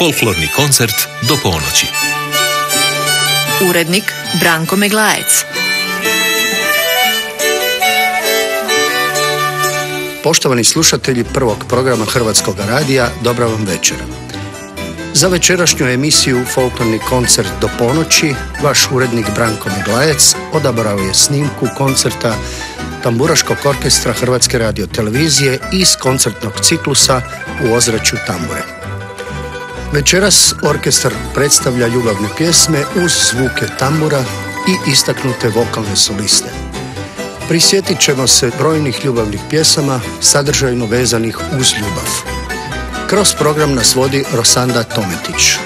Folklorni koncert do ponoći. Urednik Branko Meglajec. Poštovani slušatelji prvog programa Hrvatskog radija, dobra vam večera. Za večerašnju emisiju Folklorni koncert do ponoći vaš urednik Branko Meglajec odabrao je snimku koncerta Tamburaškog orkestra Hrvatske radiotelevizije iz koncertnog ciklusa U ozračju tambure. Večeras orkestar predstavlja ljubavne pjesme uz zvuke tambura i istaknute vokalne soliste. Prisjetit ćemo se brojnih ljubavnih pjesama sadržajno vezanih uz ljubav. Kroz program nas vodi Rosanda Tometić.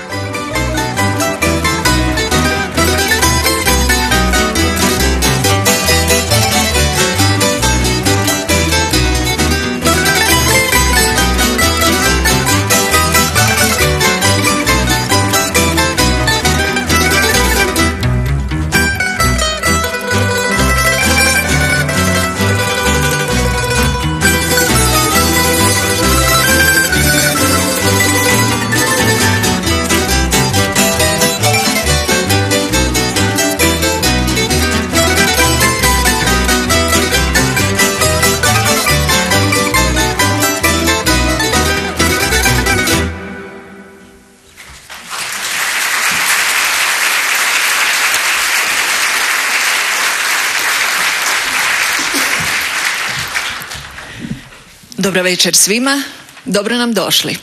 Dobro večer svima, dobro nam došli.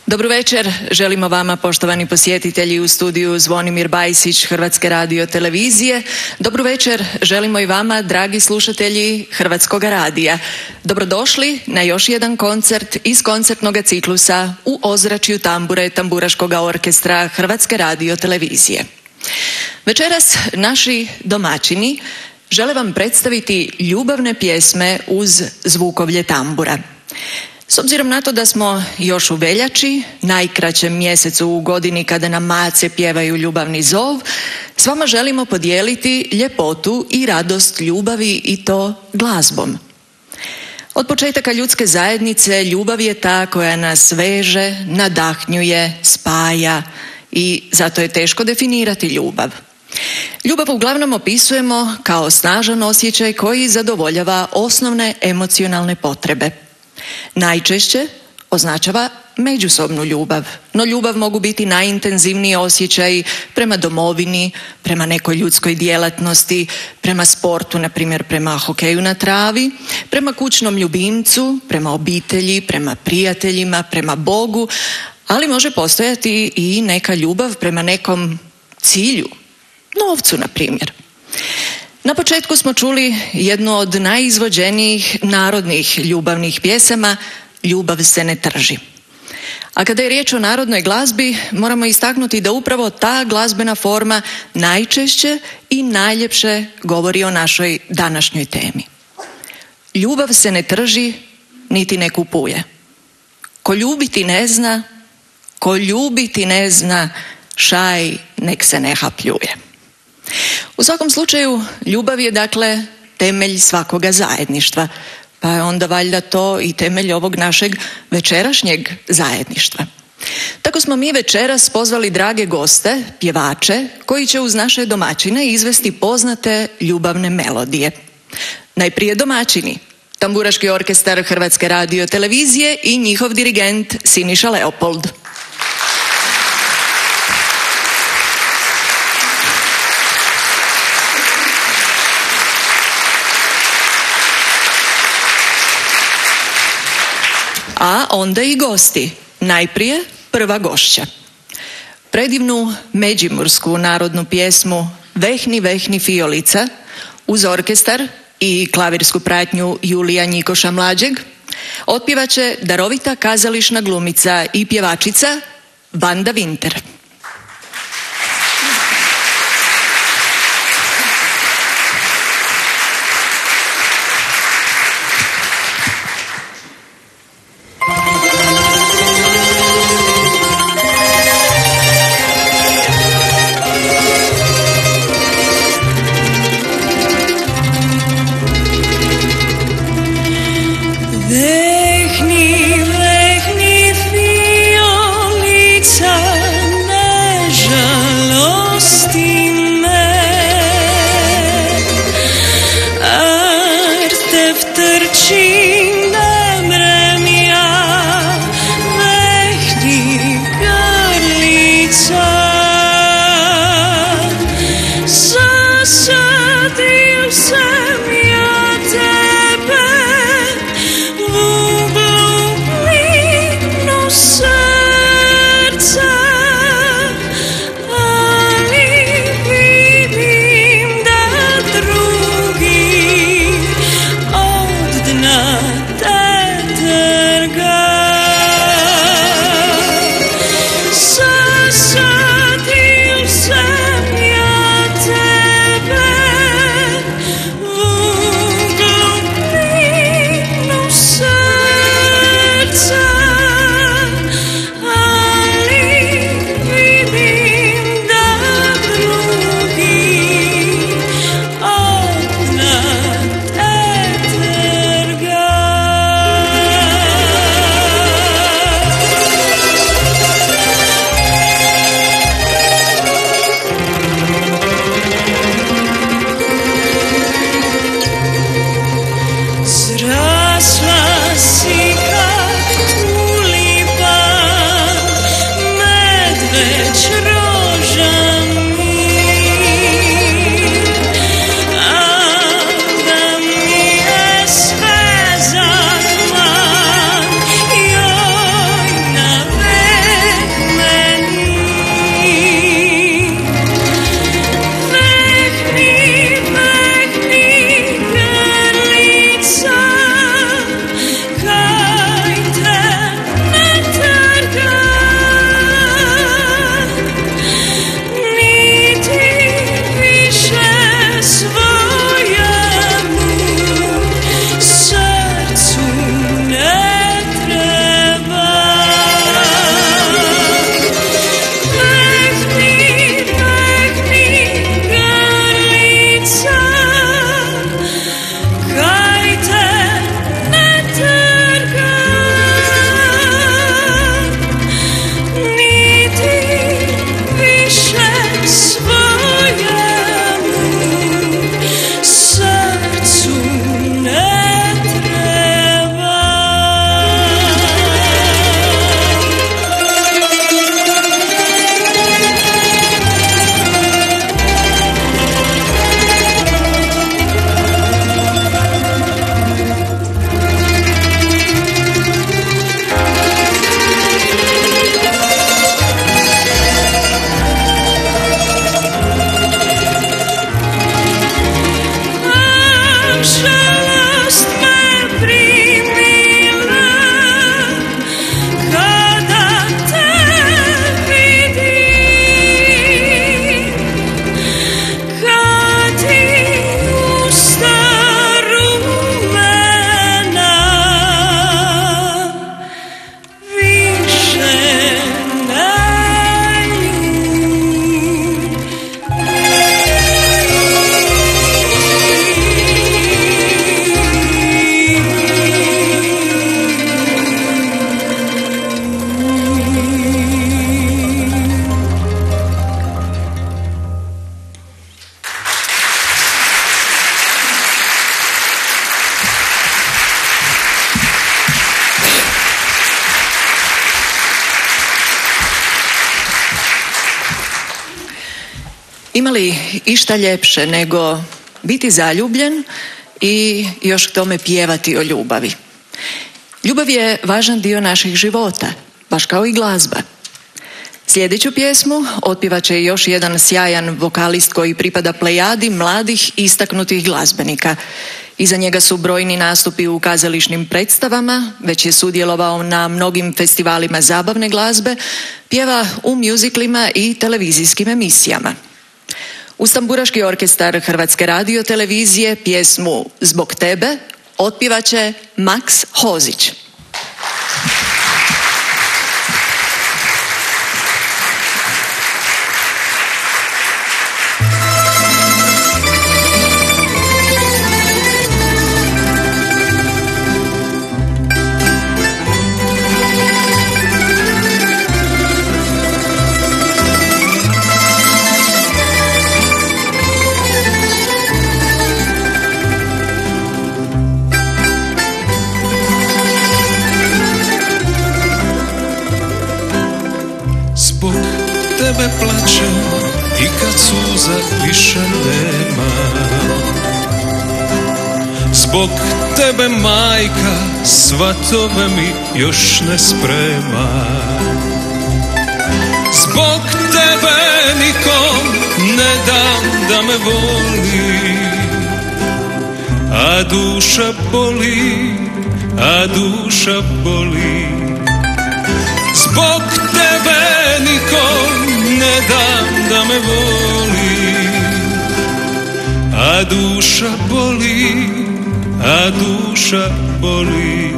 Dobru večer želimo vama, poštovani posjetitelji, u studiju Zvonimir Bajsić Hrvatske radiotelevizije. Dobru večer želimo i vama, dragi slušatelji Hrvatskog radija. Dobrodošli na još jedan koncert iz koncertnog ciklusa U ozračju tambure Tamburaškog orkestra Hrvatske radiotelevizije. Večeras naši domaćini žele vam predstaviti ljubavne pjesme uz zvukovlje tambura. S obzirom na to da smo još u veljači, najkraćem mjesecu u godini kada nam mace pjevaju ljubavni zov, s vama želimo podijeliti ljepotu i radost ljubavi, i to glazbom. Od početaka ljudske zajednice ljubav je ta koja nas veže, nadahnjuje, spaja i zato je teško definirati ljubav. Ljubav uglavnom opisujemo kao snažan osjećaj koji zadovoljava osnovne emocionalne potrebe. Najčešće označava međusobnu ljubav, no ljubav mogu biti najintenzivniji osjećaj prema domovini, prema nekoj ljudskoj djelatnosti, prema sportu, na primjer prema hokeju na travi, prema kućnom ljubimcu, prema obitelji, prema prijateljima, prema Bogu, ali može postojati i neka ljubav prema nekom cilju, novcu na primjer. Na početku smo čuli jednu od najizvođenijih narodnih ljubavnih pjesama, Ljubav se ne trži. A kada je riječ o narodnoj glazbi, moramo istaknuti da upravo ta glazbena forma najčešće i najljepše govori o našoj današnjoj temi. Ljubav se ne trži, niti ne kupuje. Ko ljubiti ne zna, ko ljubiti ne zna, šaj nek se neha pljuje. U svakom slučaju, ljubav je dakle temelj svakoga zajedništva, pa je onda valjda to i temelj ovog našeg večerašnjeg zajedništva. Tako smo mi večeras pozvali drage goste, pjevače, koji će uz naše domaćine izvesti poznate ljubavne melodije. Najprije domaćini, Tamburaški orkestar Hrvatske radiotelevizije i njihov dirigent Siniša Leopold. A onda i gosti. Najprije prva gošća. Predivnu međimursku narodnu pjesmu Vehni, vehni fiolica uz orkestar i klavirsku pratnju Julija Njikoša mlađeg otpjevat će darovita kazališna glumica i pjevačica Vanda Vinter. Vehni, vehni fiolica Ima li išta ljepše nego biti zaljubljen i još k tome pjevati o ljubavi? Ljubav je važan dio naših života, baš kao i glazba. Sljedeću pjesmu otpjevat će još jedan sjajan vokalist koji pripada plejadi mladih istaknutih glazbenika. Iza njega su brojni nastupi u kazališnim predstavama, već je sudjelovao na mnogim festivalima zabavne glazbe, pjeva u mjuziklima i televizijskim emisijama. Uz tamburaški orkestar Hrvatske radiotelevizije pjesmu Zbog tebe otpjevat će Maks Hozić. Tebe plačem i kad suza više nema. Zbog tebe majka svatove mi još ne sprema. Zbog tebe nikom ne dam da me voli, a duša boli, a duša boli. Zbog tebe nikom ne dam da me voli, a duša boli, a duša boli.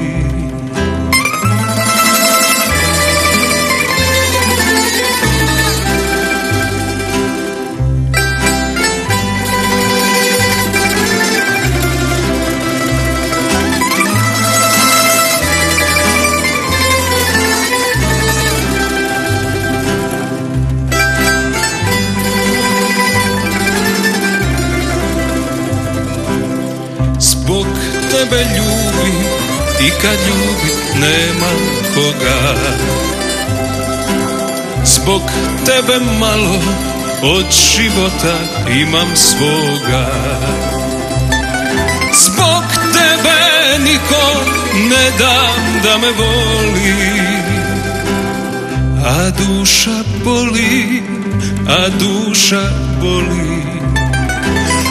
Tebe ljubi i kad ljubi nema koga. Zbog tebe malo od života imam svoga. Zbog tebe nikom ne dam da me voli, a duša boli, a duša boli.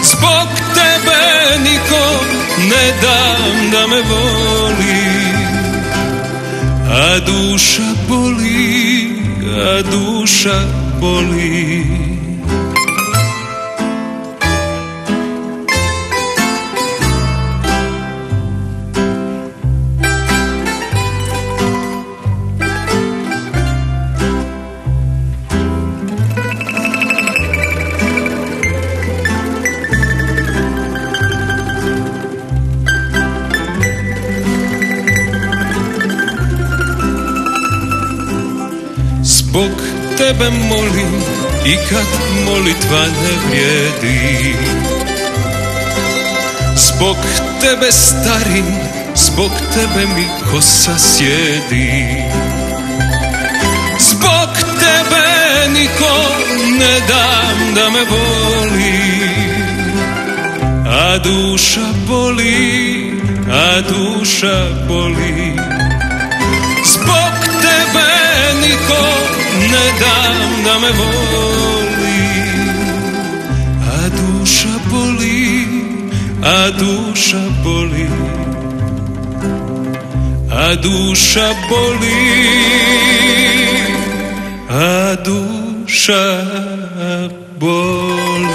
Zbog tebe nikom ne dam da me voli, a duša boli, a duša boli. Zbog tebe molim i kad molitva ne vrijedi. Zbog tebe starim, zbog tebe mi kosa sjedi. Zbog tebe nikom ne dam da me voli, a duša boli, a duša boli. Zbog tebe nikom ne dam da me voli, a duša boli, a duša boli, a duša boli, a duša boli.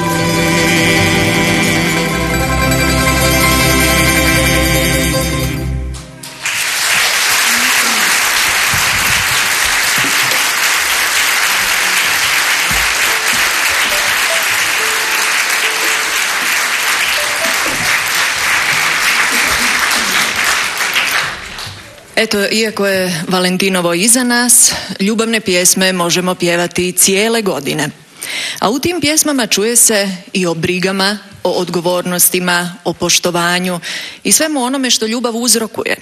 Eto, iako je Valentinovo iza nas, ljubavne pjesme možemo pjevati cijele godine. A u tim pjesmama čuje se i o brigama, o odgovornostima, o poštovanju i svemu onome što ljubav uzrokuje.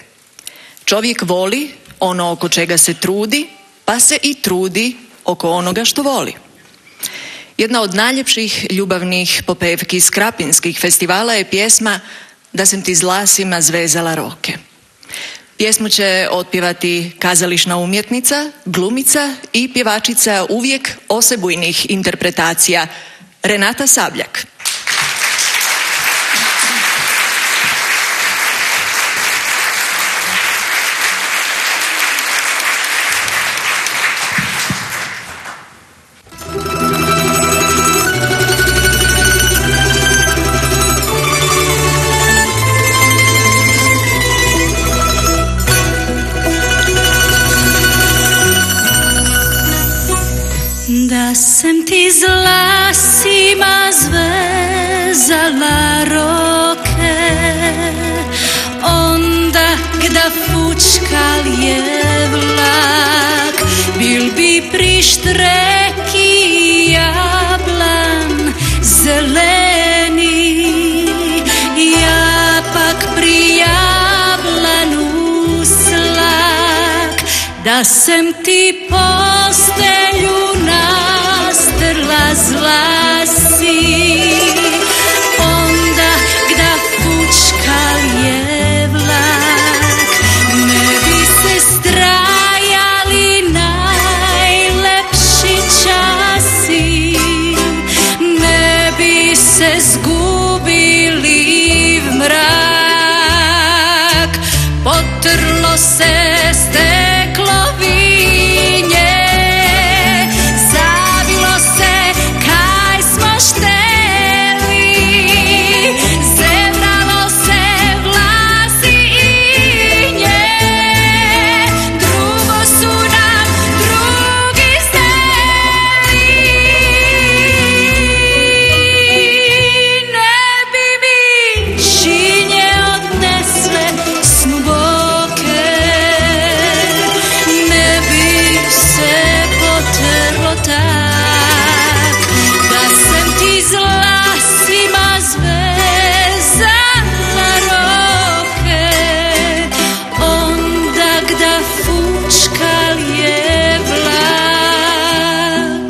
Čovjek voli ono oko čega se trudi, pa se i trudi oko onoga što voli. Jedna od najljepših ljubavnih popevki s krapinskih festivala je pjesma Da sam ti z lasima zvezala roke. Pjesmu će otpjevati kazališna umjetnica, glumica i pjevačica uvijek osebujnih interpretacija, Renata Sabljak. Da sam ti z lasima zvezala roke, onda gda fučkal je vlak, bil bi prištreki jablan zeleni, ja pak pri jablanu slak. Da sam ti postelju nastrla z lasi, onda gda fučkal je vlak, ne bi se strajali najlepši časi, ne bi se zgubili v mrak, potrlo se steklo vinje, zavilo se kaj smo šteli, zebralo se vlasi inje, drugo su nam drugi zdeli. Ne bi mi šinje odnesle snuboke, ne bi se potrlo tak, da sam ti z lasima zvezala roke, onda gda fučkal je vlak.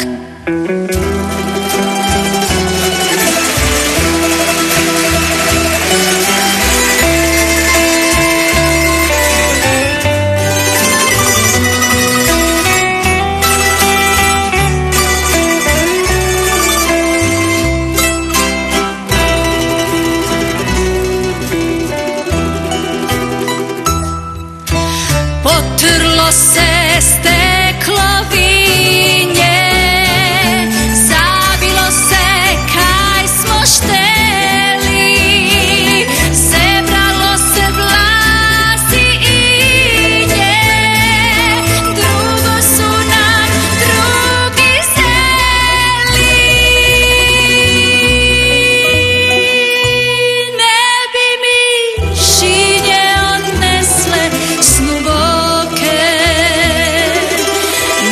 Potrlo se steklo vinje, zavilo se kaj smo šteli, zebralo se vlasi inje, drugo su nam drugi zdeli. Ne bi mi šinje odnesle snuboke,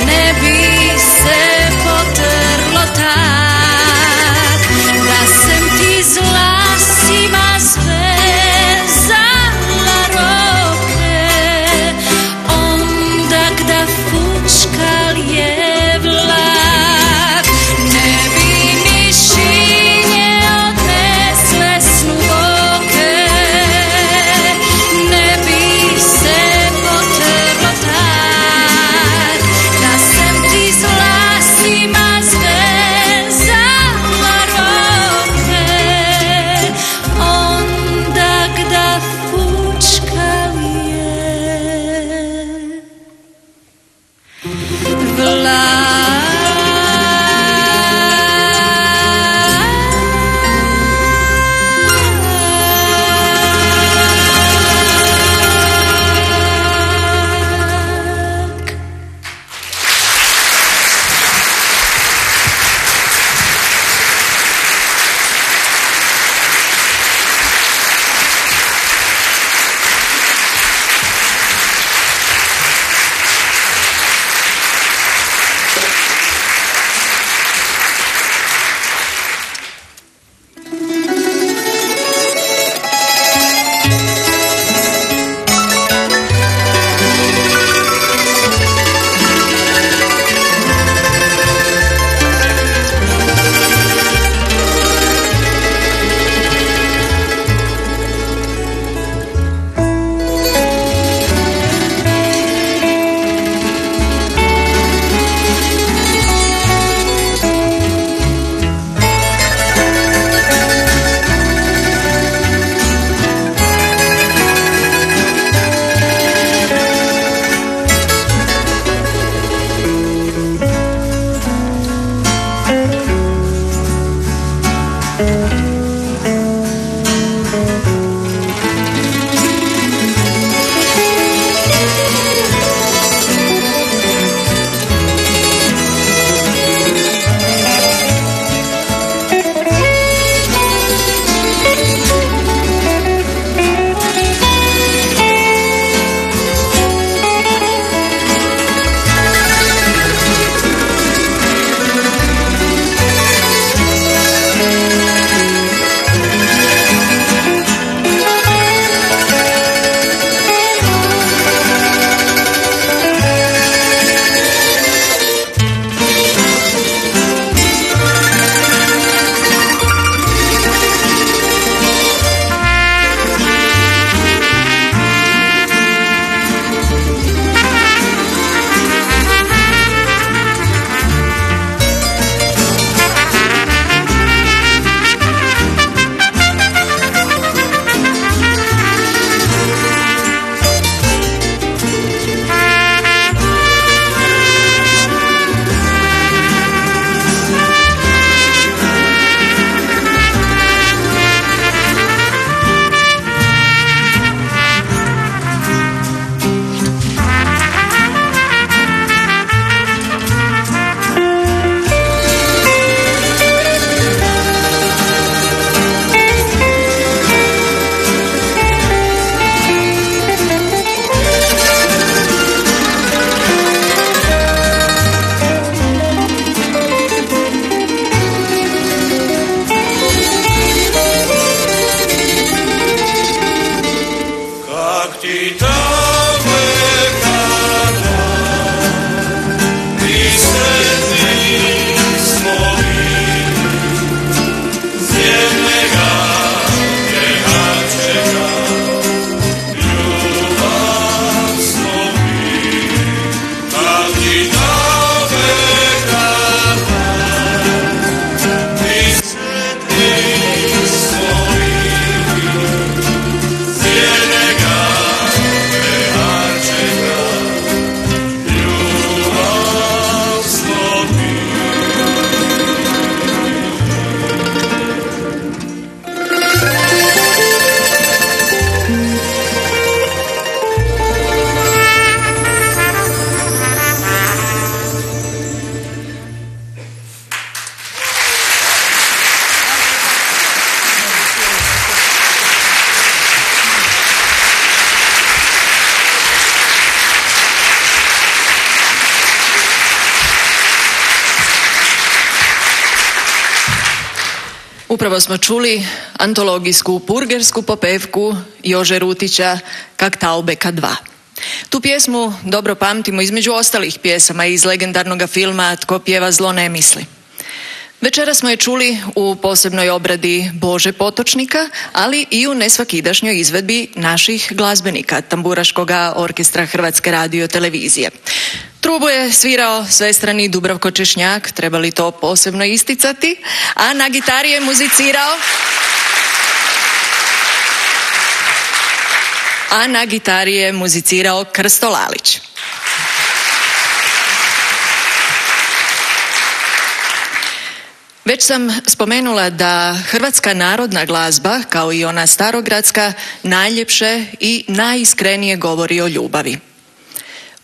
ne bi se potrlo tak, da sam ti z lasima zvezala roke, onda gda fučkal je vlak, ne bi mi šinje odnesle snuboke, ne bi se potrlo tak, da sam ti z lasima zvezala roke, onda gda fučkal je vlak. Upravo smo čuli antologijsku purgersku popevku Jože Rutića Kak Taubeka 2. Tu pjesmu dobro pamtimo između ostalih pjesama iz legendarnog filma Tko pjeva zlo ne misli. Večera smo je čuli u posebnoj obradi Bože Potočnika, ali i u nesvakidašnjoj izvedbi naših glazbenika Tamburaškog orkestra Hrvatske radiotelevizije. Trubu je svirao svestrani Dubravko Češnjak, treba li to posebno isticati, a na gitari je muzicirao Krsto Lalić. Već sam spomenula da hrvatska narodna glazba, kao i ona starogradska, najljepše i najiskrenije govori o ljubavi.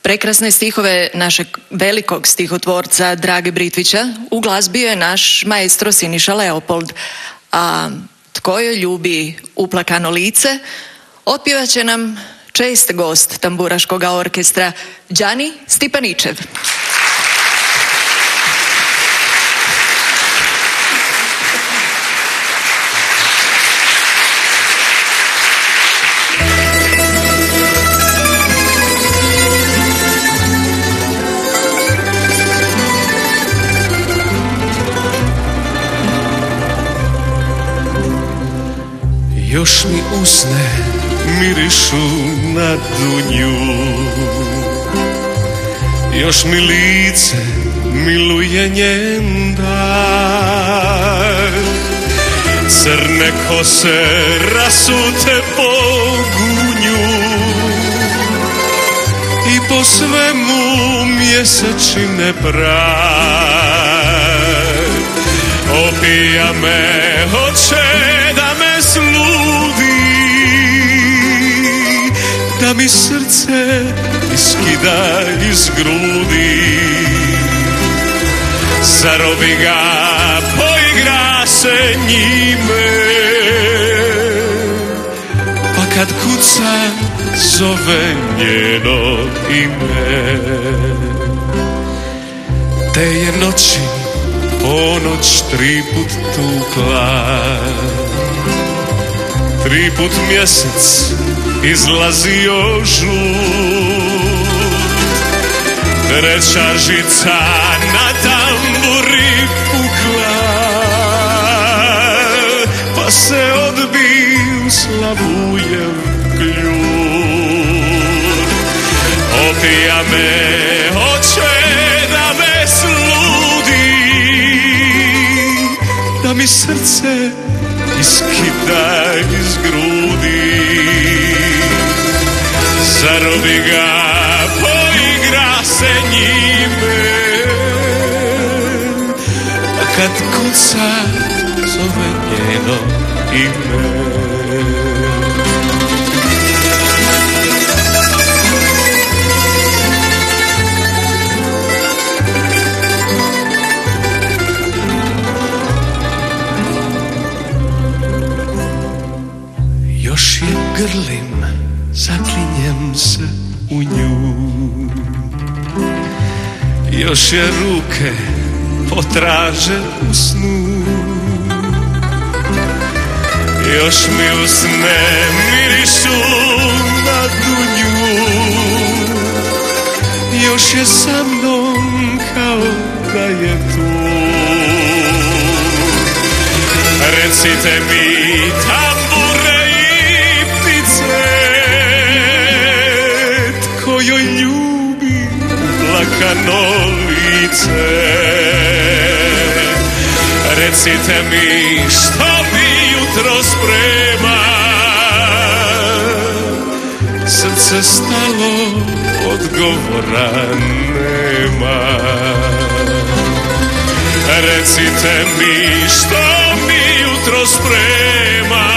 Prekrasne stihove našeg velikog stihotvorca Drage Britvića uglazbio je naš maestro Siniša Leopold, a Tko joj ljubi uplakano lice otpjevat će nam čest gost Tamburaškog orkestra Đani Stipaničev. Još mi usne mirišu na dunju, još mi lice miluje njen dar. Crne kose rasute po gunju i po svemu mjesečine praj. Opija me, hoće da me sludi, da mi srce iskida iz grudi. Zarobi ga, poigra se njime, pa kad kuca zove njeno ime. Te je noći ponoć 3 put tukla, 3 put mjesec izlazio žut. Treća žica na tamburi pukla, pa se odbiju Slavujev kljut. Opija me, hoće da me sludi, da mi srce iskida iz grudi. Zarobi ga, poigra se njime, a kad kuca zove njeno ime. Još je grlim, zaklinjem se u nju, još je ruke potraže u snu, još mi usne mirišu na dunju, još je sa mnom kao da je tu. Recite mi, tambure i ptice, tko joj ljubi plakano lice. Recite mi, što mi jutro sprema, srce stalo, odgovora nema. Recite mi, što mi jutro sprema,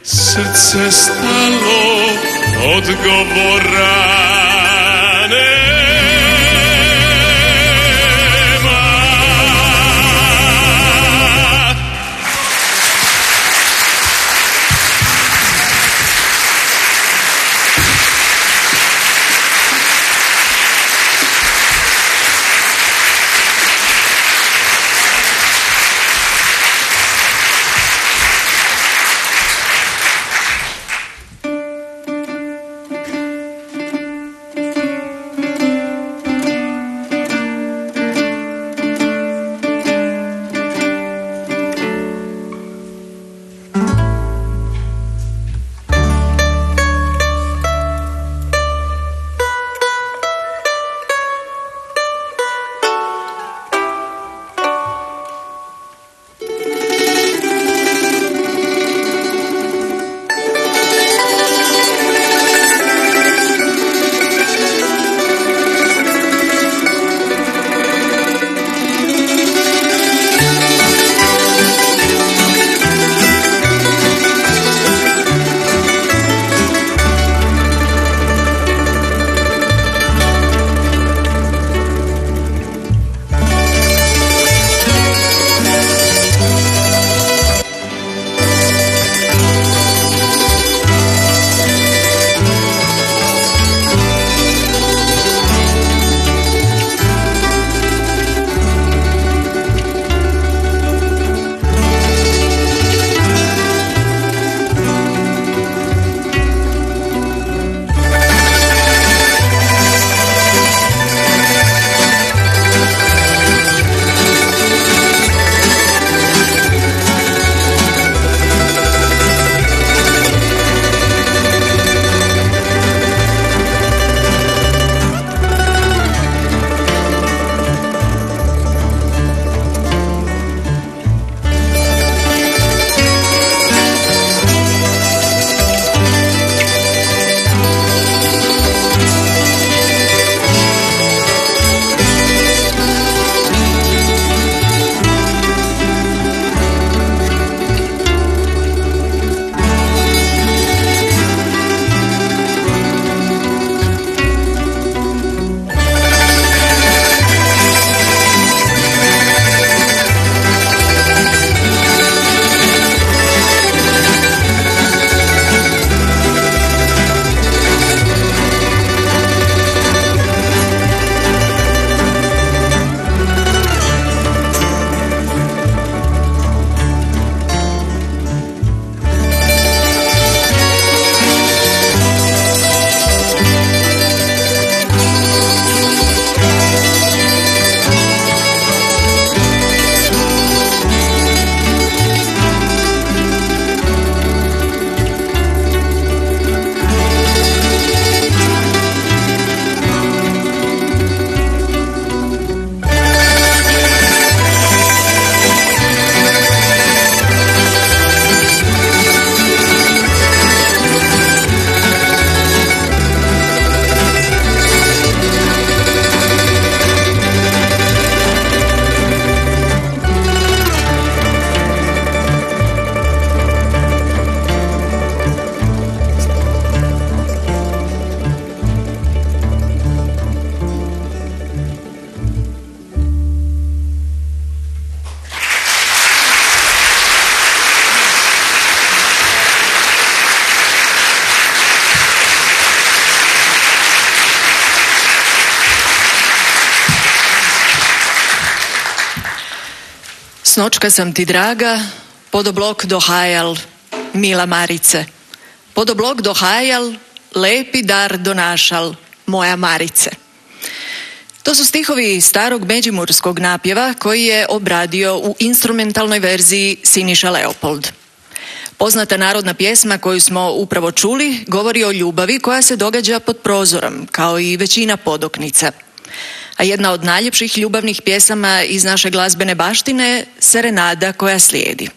srce stalo, odgovora nema. Snočka sam ti draga, podoblok dohajal, mila Marice. Podoblok dohajal, lepi dar donašal, moja Marice. To su stihovi starog međimurskog napjeva koji je obradio u instrumentalnoj verziji Siniša Leopold. Poznata narodna pjesma koju smo upravo čuli govori o ljubavi koja se događa pod prozorom, kao i većina podoknica. A jedna od najljepših ljubavnih pjesama iz naše glazbene baštine je Serenada koja slijedi.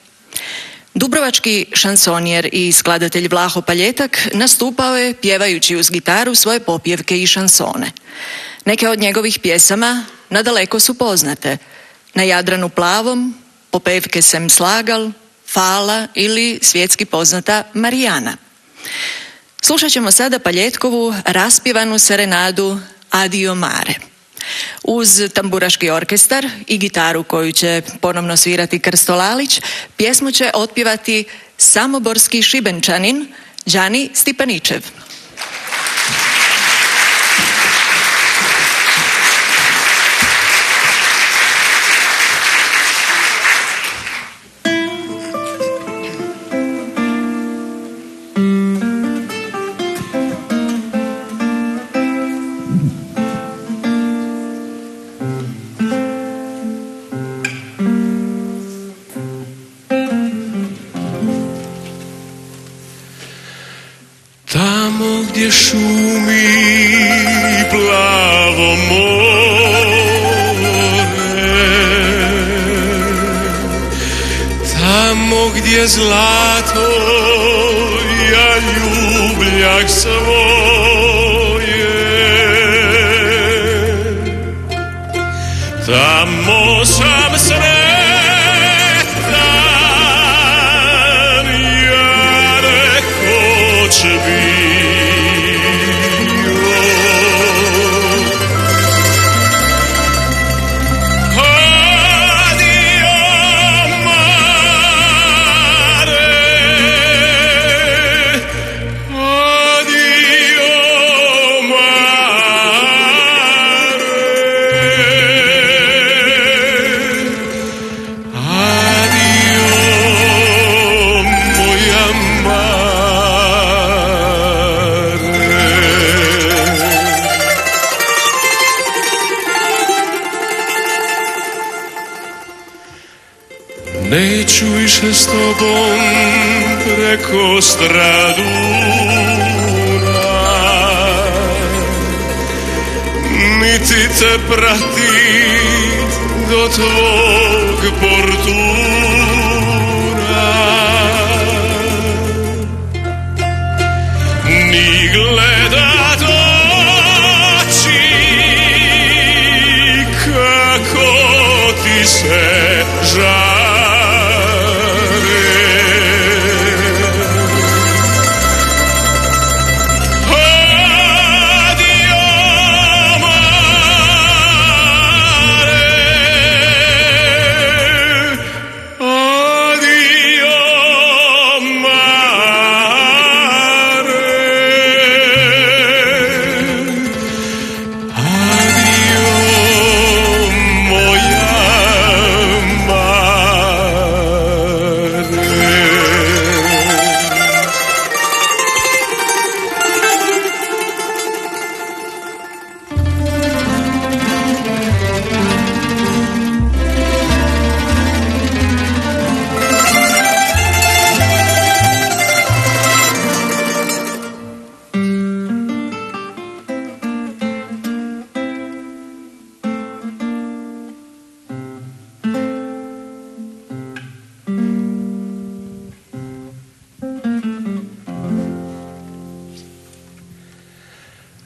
Dubrovački šansonijer i skladatelj Vlaho Paljetak nastupao je pjevajući uz gitaru svoje popjevke i šansone. Neke od njegovih pjesama nadaleko su poznate. Na Jadranu plavom, popevke sem slagal, Fala ili svjetski poznata Marijana. Slušat ćemo sada Paljetkovu raspjevanu serenadu Adio mare. Uz tamburaški orkestar i gitaru koju će ponovno svirati Krsto Lalić, pjesmu će otpjevati samoborski Šibenčanin Đani Stipaničev. Tamo gdje šumi plavo more, tamo gdje zlato ja ljubljak svoje, tamo sam sretan ja nekoć bio. Neću više s tobom preko Straduna, niti te pratit do tvog portura, ni gledat oči kako ti se žali.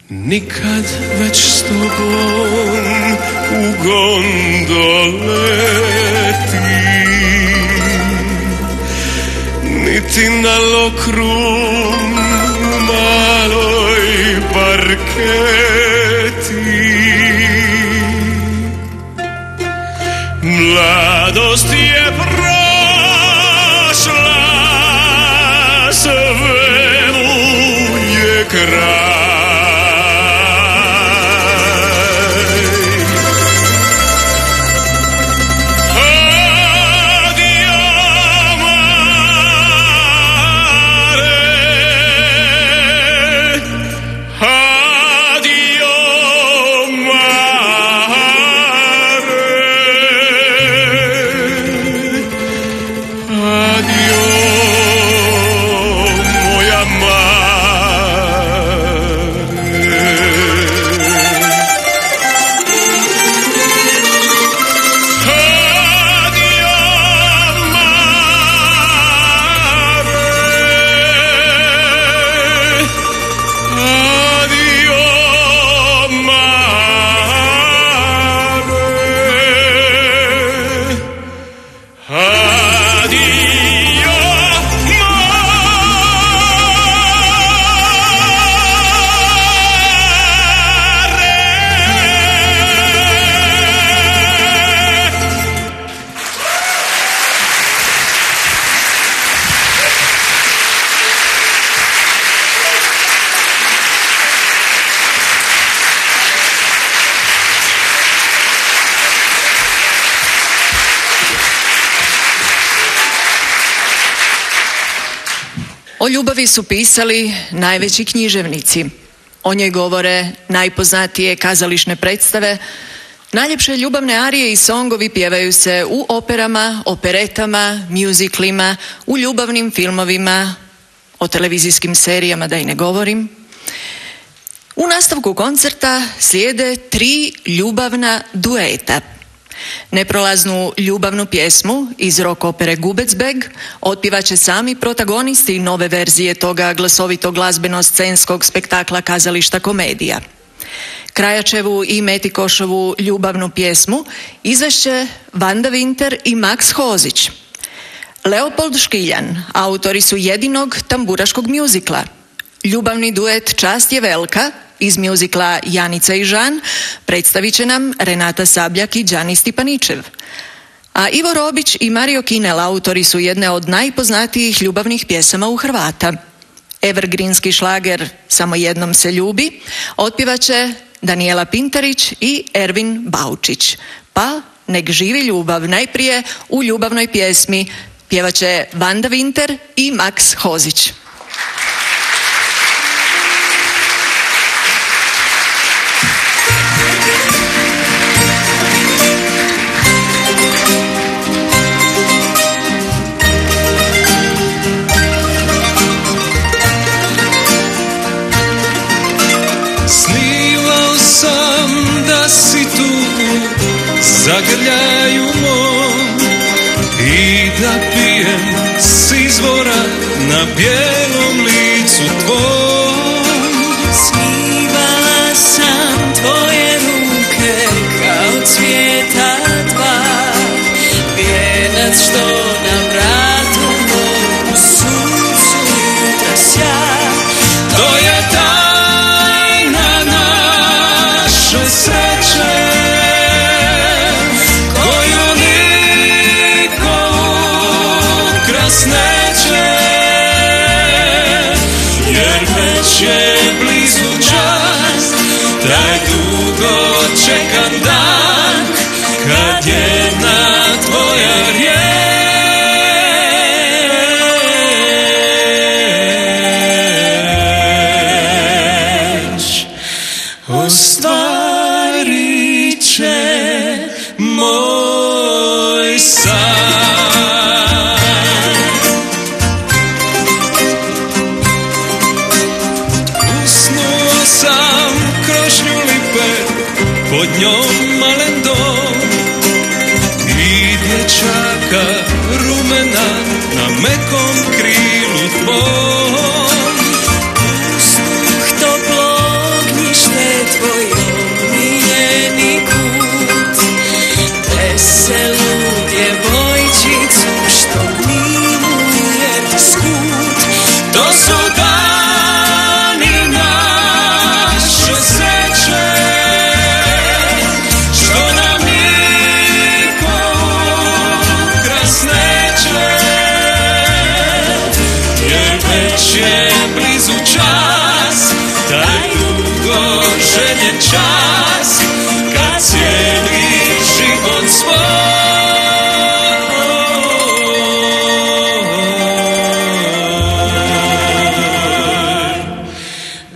Nikad već s tobom u gondoleti, niti na lokrum u maloj parketi. Mladost je prošla, svemu je kraj. O ljubavi su pisali najveći književnici. O njoj govore najpoznatije kazališne predstave. Najljepše ljubavne arije i songovi pjevaju se u operama, operetama, mjuziklima, u ljubavnim filmovima, o televizijskim serijama da i ne govorim. U nastavku koncerta slijede 3 ljubavna dueta. Neprolaznu ljubavnu pjesmu iz rock opere Gubecbeg otpjevat će sami protagonisti nove verzije toga glasovitog glazbeno-scenskog spektakla Kazališta komedija. Krajačevu i Metikošovu ljubavnu pjesmu izvešće Vanda Vinter i Max Hozić. Leopold Škiljan autori su jedinog tamburaškog mjuzikla. Ljubavni duet Čast je velka iz mjuzikla Janica i Žan predstavit će nam Renata Sabljak i Đani Stipaničev. A Ivo Robić i Mario Kinel autori su jedne od najpoznatijih ljubavnih pjesama u Hrvata. Evergreenski šlager Samo jednom se ljubi otpjevat će Danijela Pintarić i Ervin Baučić. Pa nek živi ljubav. Najprije u ljubavnoj pjesmi pjevat će Vanda Vinter i Max Hozić. Snivao sam da si tu zagrljaju mom i da pijem s izvora na bijelom licu tvom. Snivala sam tvoje ruke kao cvijeta dva, vijenac što na vratu mom u suncu jutra sja. To je tajna naše sreće koju niko ukras neće, jer već je blizu čas, taj dugo čekan dan, kad jedna tvoja riječ ostvarit će moj san. Usnuo sam krošnju lipe, pod njom malen dom i dječaka rumena na mekom krilu tvom. Usnuh toplog njište tvojom miljeni kut, veselu djevojčicu što miluje skut. To su dani naše sreće, što nam niko ukras neće, jer već je blizu čas, taj dugo željen čas, kad cijeli život svoj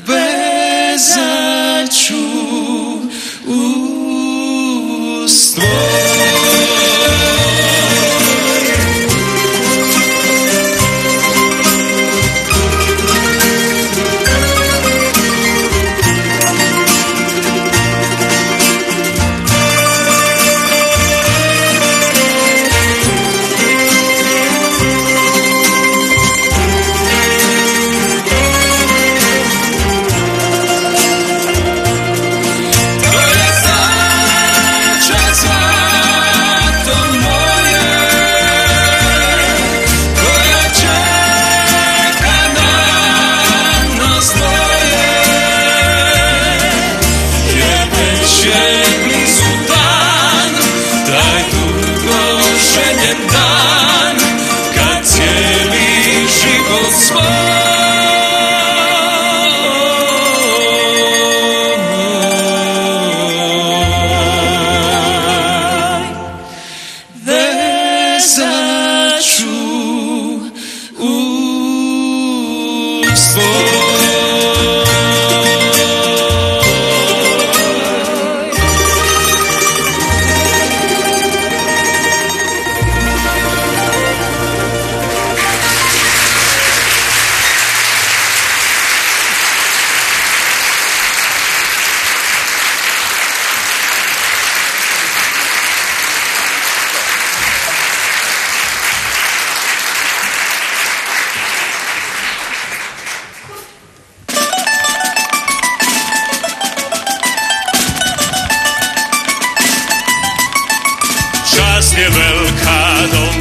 vezat ću uz tvoj.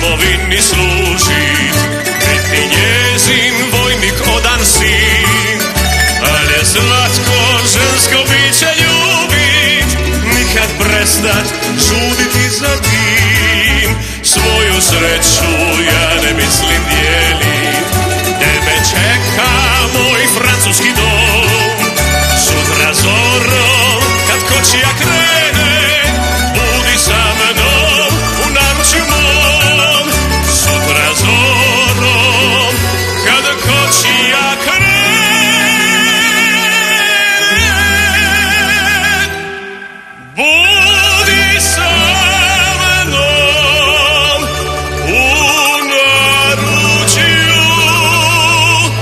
domovini služit, biti njezin vojnik odan sin. Ale slatko žensko biće ljubit, nikad prestat žuditi za tim. Svoju sreću ja ne mislim dijelit, tebe čeka moj francuski dom. Sutra zorom kad kočija krene, budi sa mnom u naručju mom. Sutra zorom kad kočija krene, budi sa mnom u naručju mom.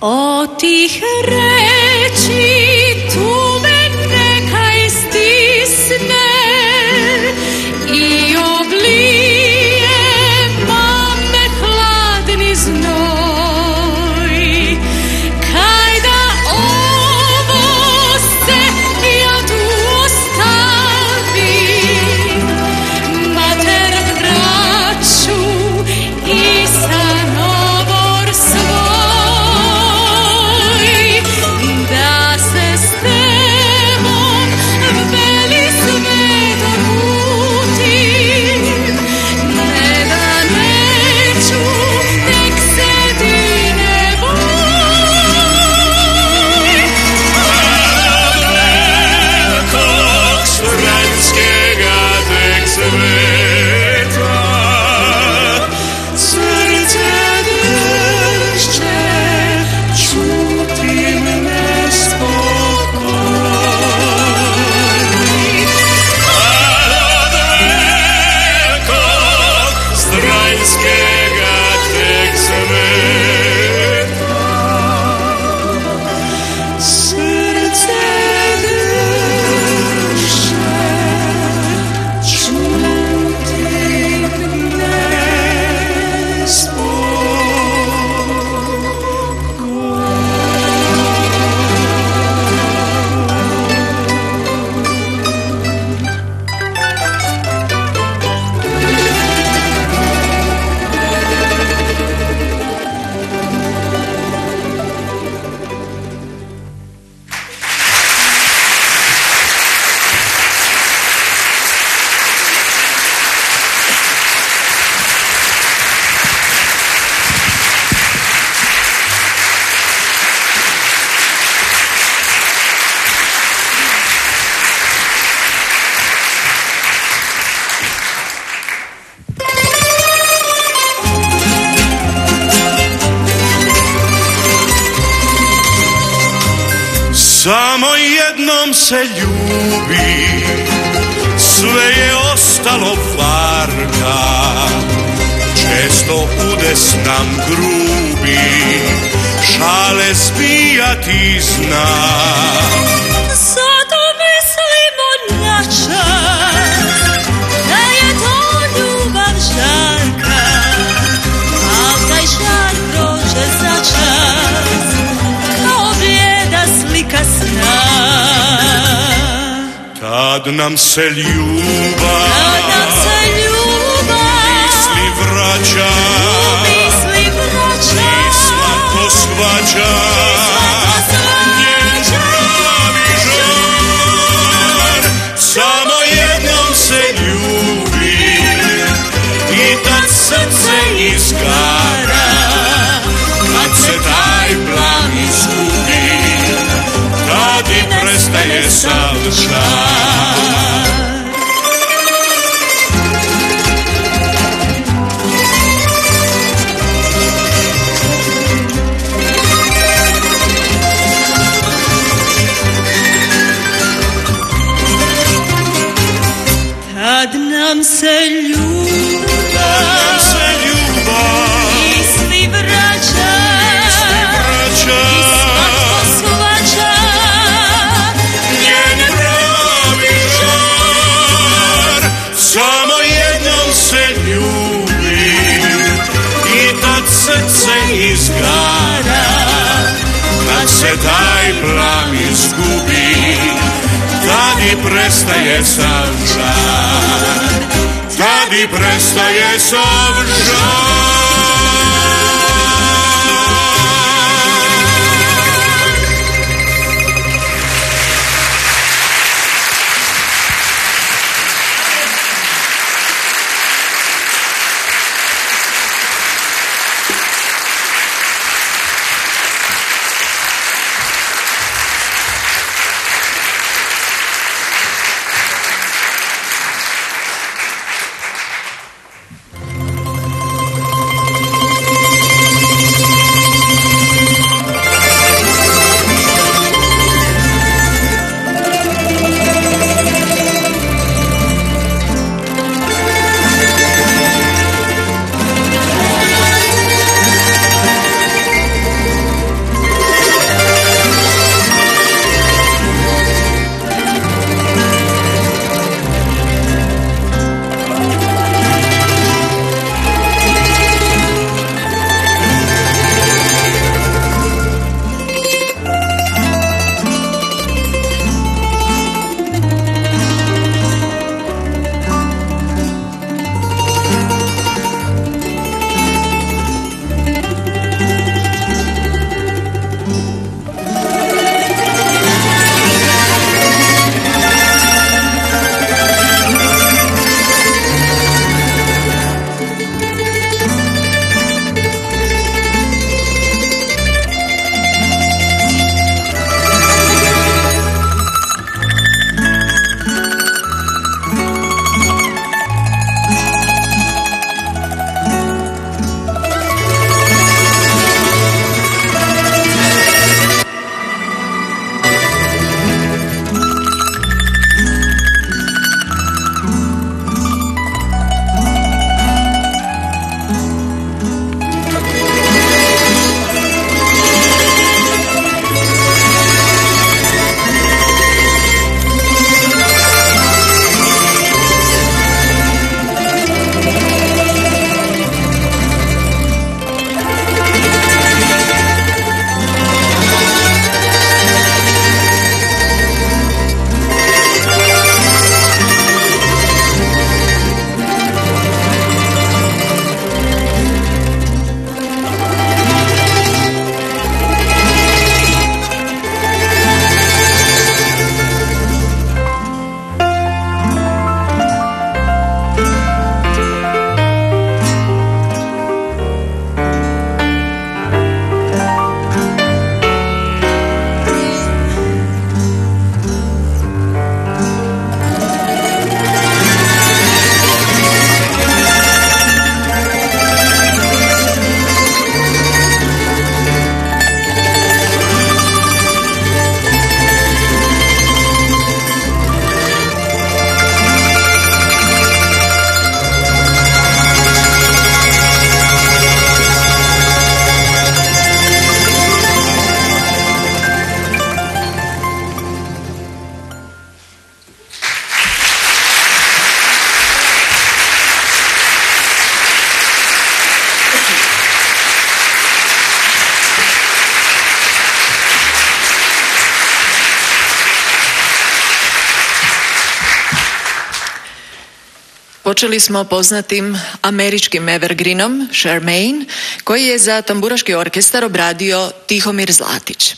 O tih reči tume nekaj stisne i oblije me hladni znoj. Kaj da ovo se ja tu ostavim, mater vraću i sa novor svoj, da se s tebom veli sveto putim, ne da neću tek sedine boj. Velikog stranskega tek sveta, srce dršće, čutim nespokojni. Od velikog stranskega tek sveta, srce dršće, čutim Samo jednom se ljubi, sve je ostalo varka. Često udes nam grubi, šale zbijati zna. Zato mislimo na čas, da je to ljubav žarka, al taj žar prođe za čas, kao blijeda slika sna. Tad nam se ljubav, misli vraća, i slatko shvaća njen pravi žar. Samo jednom se ljubi i tad srce izgara. Kad se taj plan izgubi, tad i prestaje sav žar. Kad nam se ljubav, misli vraća, i slatko shvaća njen pravi žar. Samo jednom se ljubi i tad srce izgara. Kad se taj plavi i prestaje sav žar, tad i prestaje sav žar. Počeli smo poznatim američkim evergreenom Charmaine, koji je za tamburaški orkestar obradio Tihomir Zlatić.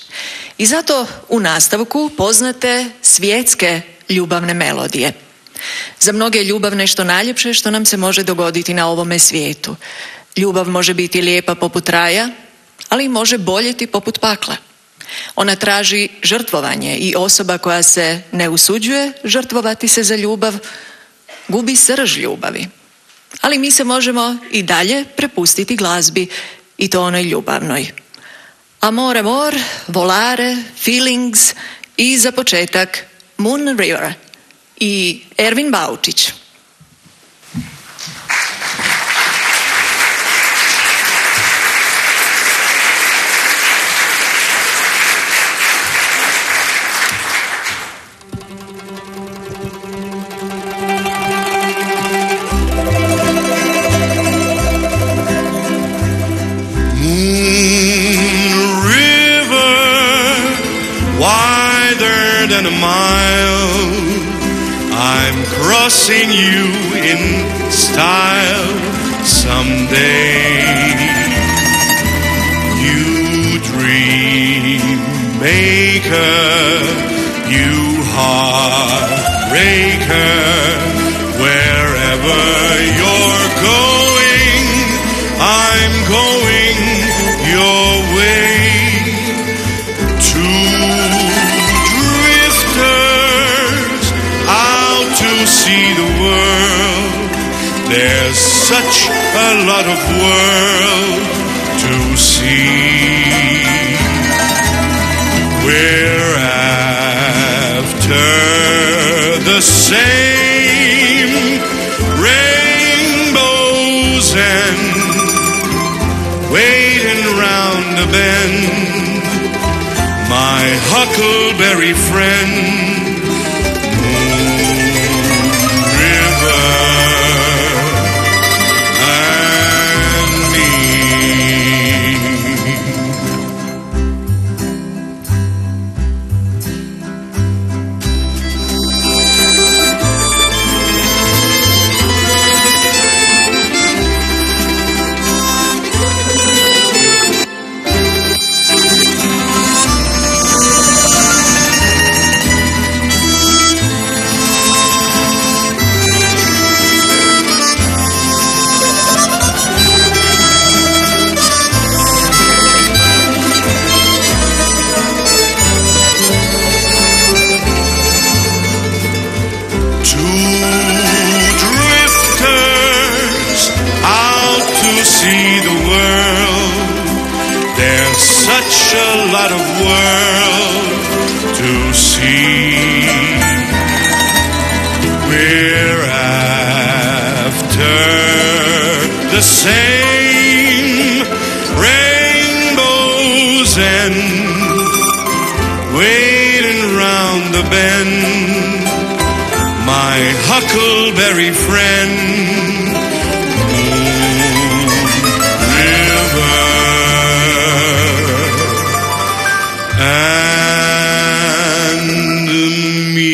I zato u nastavku poznate svjetske ljubavne melodije. Za mnoge je ljubav nešto najljepše što nam se može dogoditi na ovome svijetu. Ljubav može biti lijepa poput raja, ali može boljeti poput pakla. Ona traži žrtvovanje i osoba koja se ne usuđuje žrtvovati se za ljubav, gubi srž ljubavi. Ali mi se možemo i dalje prepustiti glazbi, i to onoj ljubavnoj. Amor, amor, volare, feelings i za početak Moon River i Ervin Baučić. Than a mile, crossing you in style someday. You dream maker, you heartbreaker, wherever you're going, I'm going your way. Two drifters out to see the world. There's such a lot of world to see. We're after the same rainbows and waiting round the bend. My huckleberry friend, Moon River and me. Such a lot of world to see. We're after the same rainbows and waiting round the bend. My huckleberry friend, Moon River and me.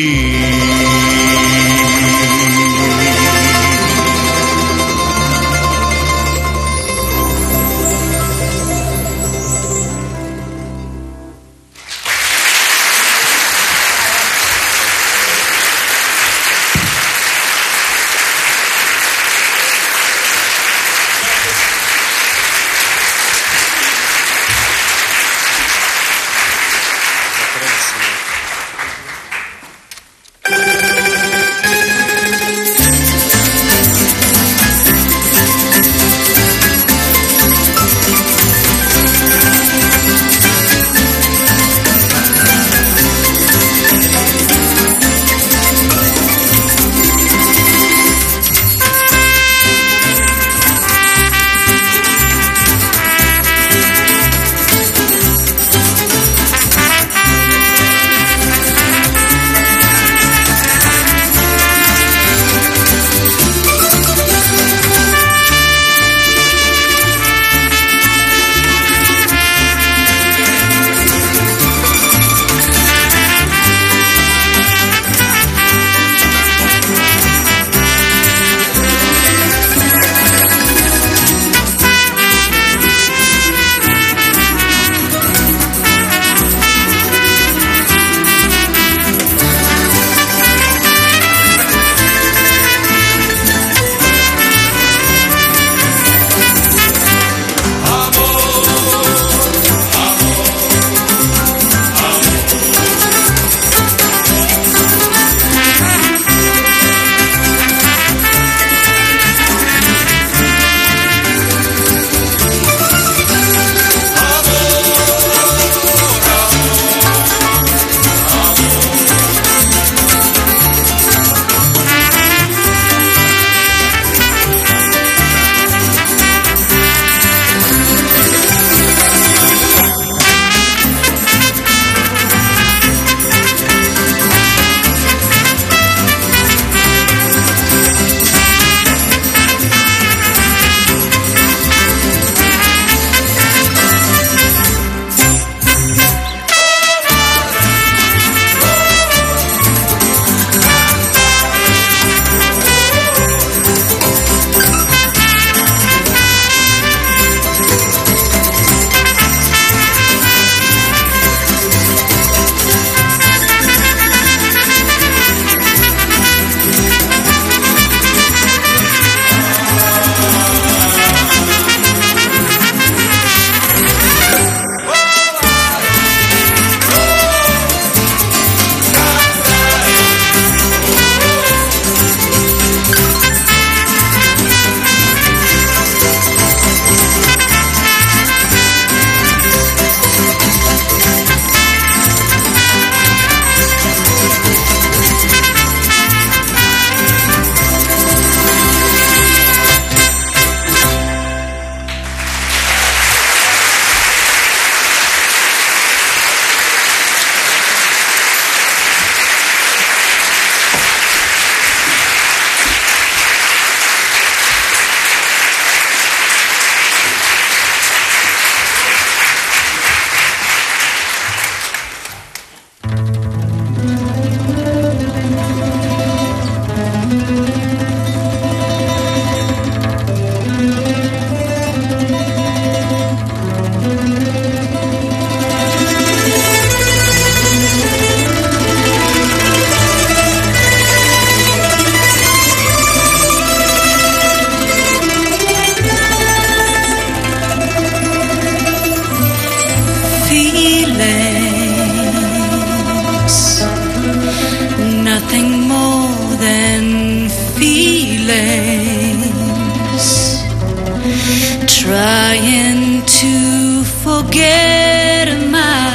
trying to forget my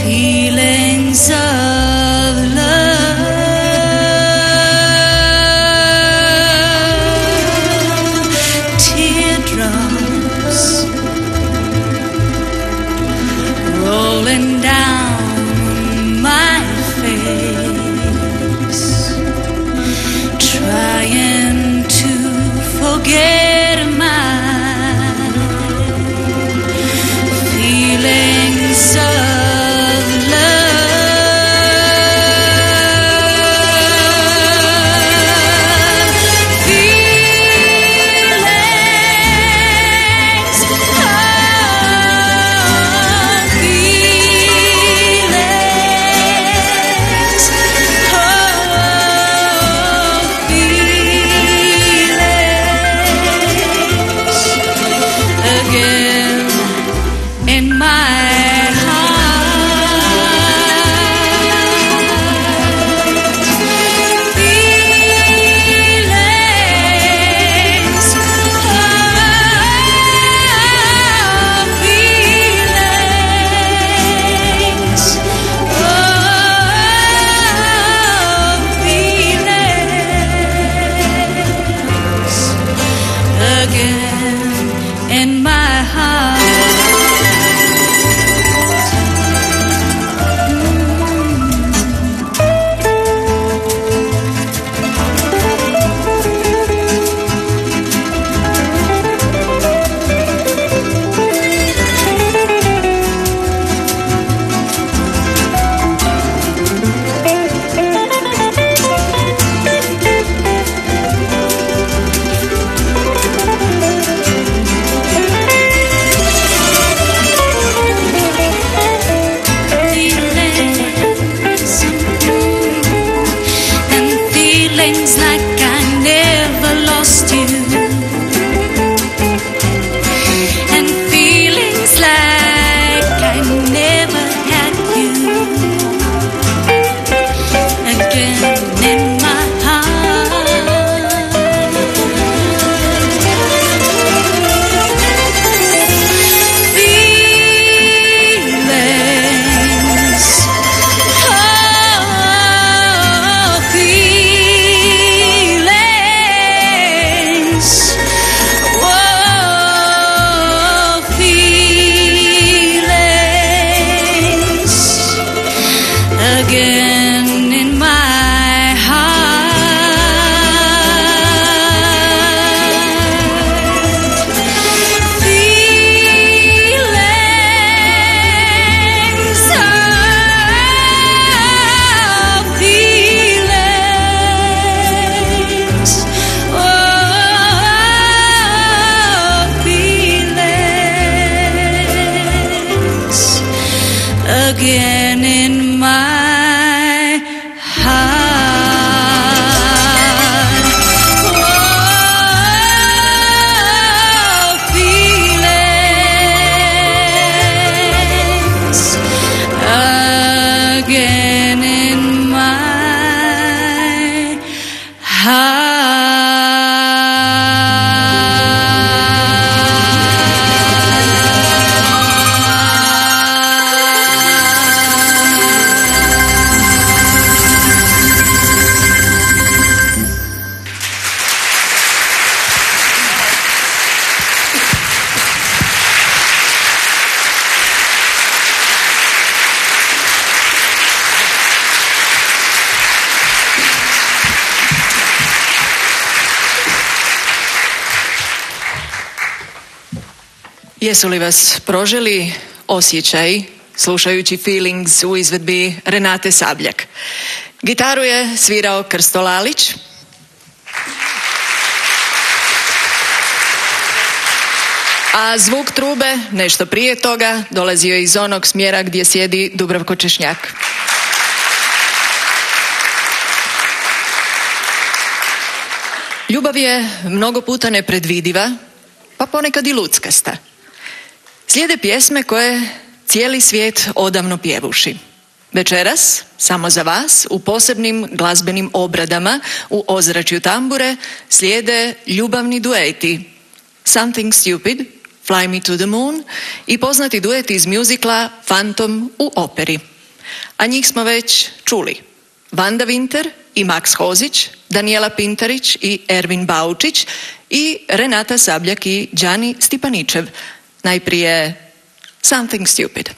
feelings of love. Teardrops rolling down my face, trying to forget my feelings of love. Feelings of again in my heart. Feelings of feelings again in my heart. And feelings like I never lost you, and feelings like I never had you. Again in my heart. Feelings, oh, feelings, oh, feelings, again in my heart. Feelings, oh, feelings, oh, feelings, again in my heart. Oh, feelings, again in my Jesu li vas proželi osjećaj slušajući Feelings u izvedbi Renate Sabljak? Gitaru je svirao Krsto Lalić, a zvuk trube nešto prije toga dolazio je iz onog smjera gdje sjedi Dubravko Češnjak. Ljubav je mnogo puta nepredvidiva, pa ponekad i luckasta. Slijede pjesme koje cijeli svijet odavno pjevuši. Večeras, samo za vas, u posebnim glazbenim obradama u ozračju tambure slijede ljubavni dueti Something Stupid, Fly Me to the Moon i poznati duet iz mjuzikla Phantom u operi. A njih smo već čuli. Vanda Winter i Max Hozić, Danijela Pintarić i Ervin Baučić i Renata Sabljak i Đani Stipaničev. Najprije Something Stupid.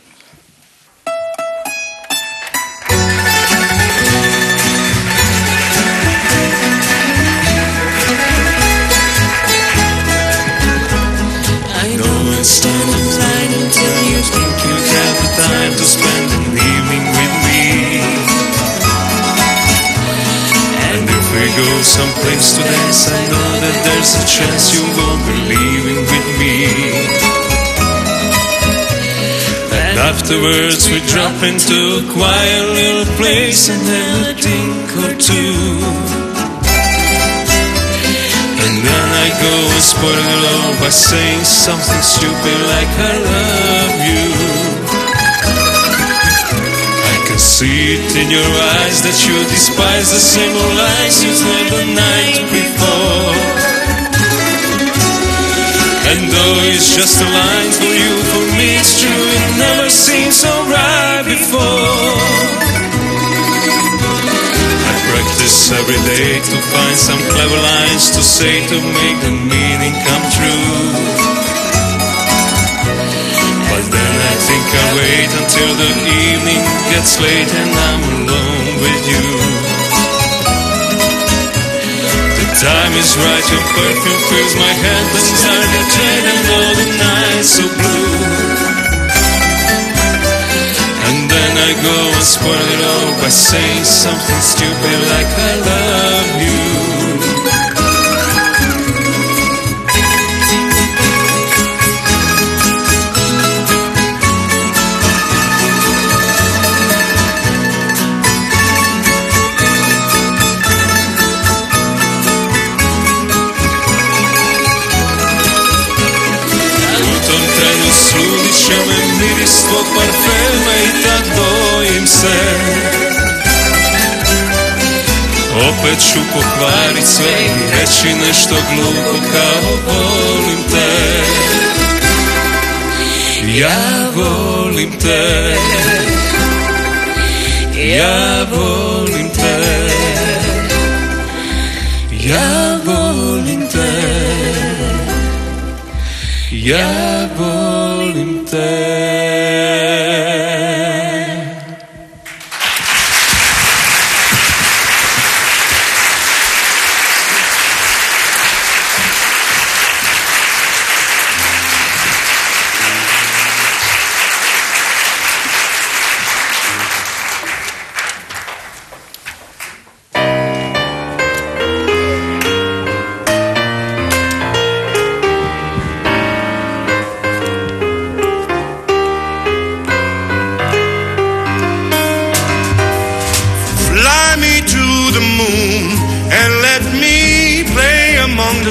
Stand in line until you think you have the time to spend an evening with me. And if we go someplace to dance, I know that there's a chance you won't be leaving with me. And afterwards we drop into a quiet little place and have a drink or two. And then I go and spoil it all by saying something stupid like I love you. I can see it in your eyes that you despise the same old lies you told the night before. And though it's just a line for you, for me it's true, it never seemed so right before. Practice every day to find some clever lines to say to make the meaning come true. But then I think I'll wait until the evening gets late and I'm alone with you. The time is right, your perfume fills my head, the stars get red and all the nights so blue. And then I go and spoil it all by saying something stupid like I love you. U tom trenu sludit će me miris tvog parfema i tak bojim se. Opet ću pokvarit sve i reći nešto glupo kao volim te. Ja volim te. Ja volim te. Ja volim te. Ja volim te.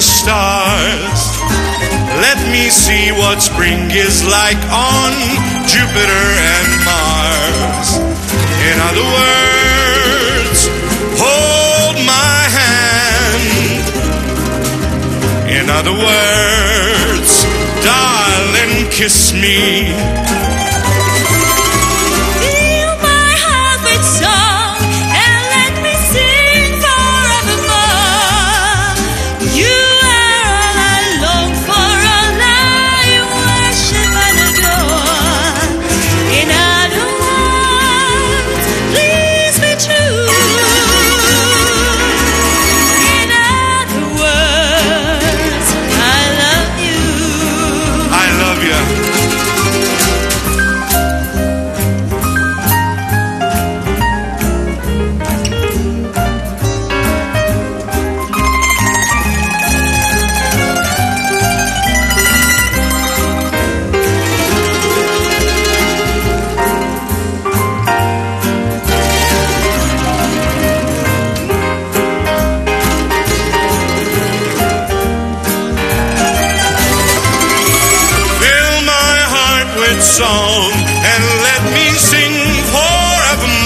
Stars. Let me see what spring is like on Jupiter and Mars. In other words, hold my hand. In other words, darling, kiss me. Fill my heart with song and let me sing forevermore. You song and let me sing forevermore.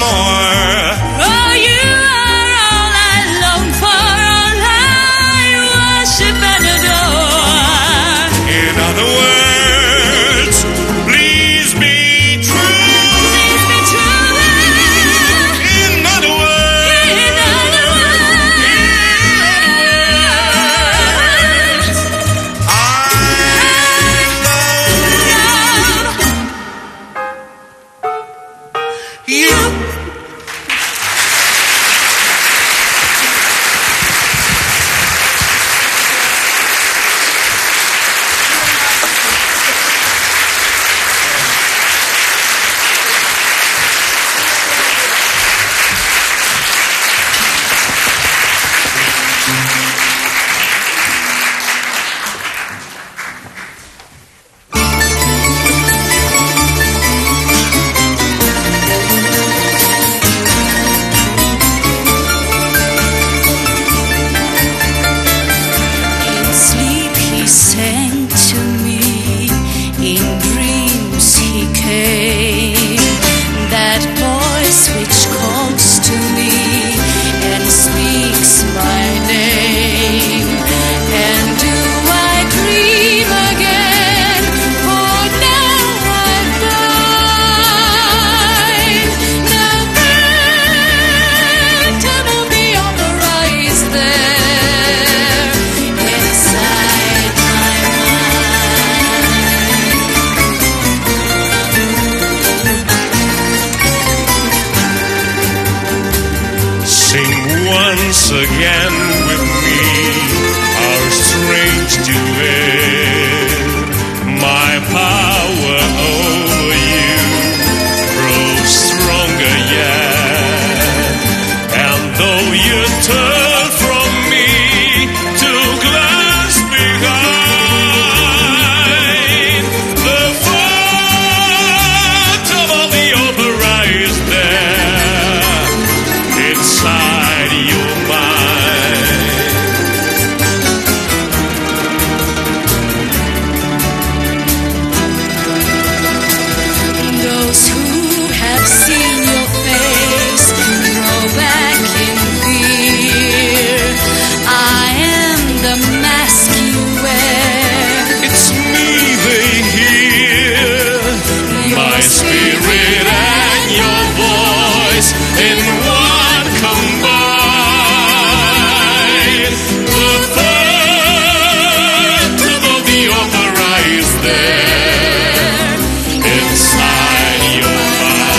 again with me our strange duet. My power over you grows stronger yet, and though you turn from me to glance behind, the phantom of the opera is there inside your mind. Those who have seen your face draw back in fear. I am the mask you wear. It's me they hear, my spirit and your voice in one combined. The phantom of the opera is there inside your mind.